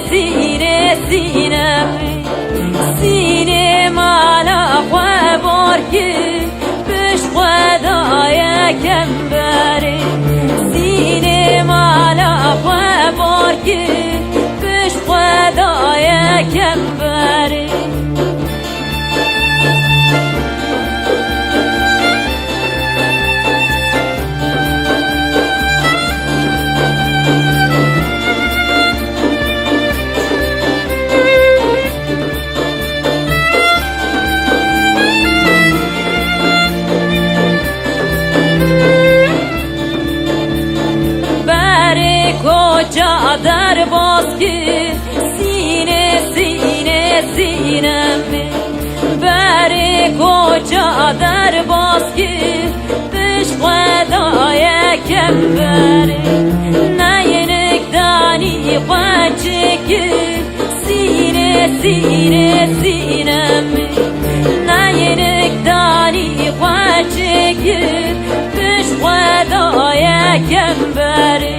سینه‌می سینه‌می سینه مالا خوابار که بش خدای کمبری سینه مالا خوابار که بش خدای کمبری کجا در باز که سینه‌می بره کجا در باز که بش خدای کمبری نینک دانی خواچه که سینه‌می نینک دانی خواچه که بش خدای کمبری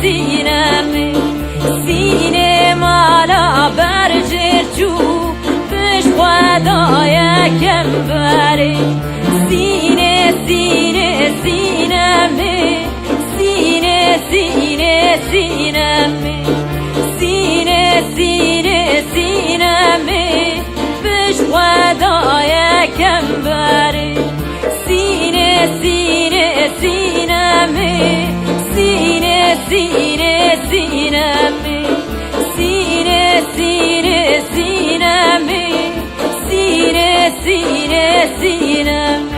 سینه‌می سینه مالا برجر جو بش خدای کمبری سینه‌می سینه‌می سینه‌می بش خدای کمبری سینه‌می سینه‌می